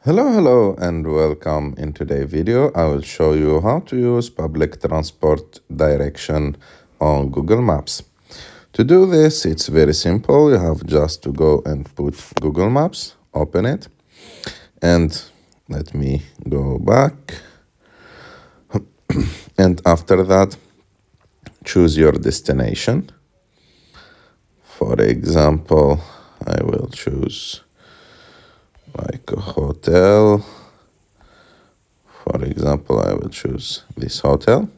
Hello, and welcome. In today's video, I will show you how to use public transport direction on Google Maps. To do this, it's very simple. You have just to go and put Google Maps, open it, and let me go back. And after that, choose your destination. For example, I will choose like a hotel. For example, I will choose this hotel.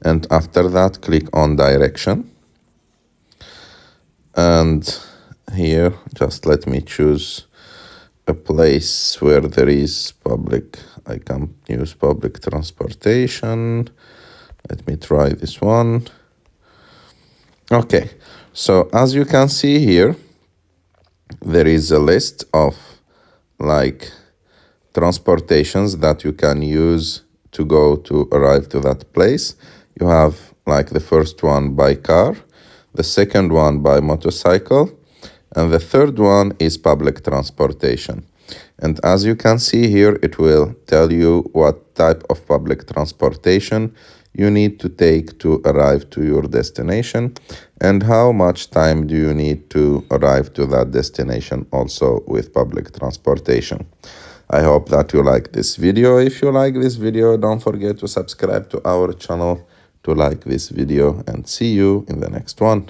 And after that, click on direction. And here, just let me choose a place where there is I can use public transportation. Let me try this one. Okay, so as you can see here, there is a list of transportations that you can use to arrive to that place. You have the first one by car, the second one by motorcycle, and the third one is public transportation. And as you can see here, it will tell you what type of public transportation you need to take to arrive to your destination and how much time do you need to arrive to that destination also with public transportation. I hope that you like this video. If you like this video, don't forget to subscribe to our channel to like this video, and see you in the next one.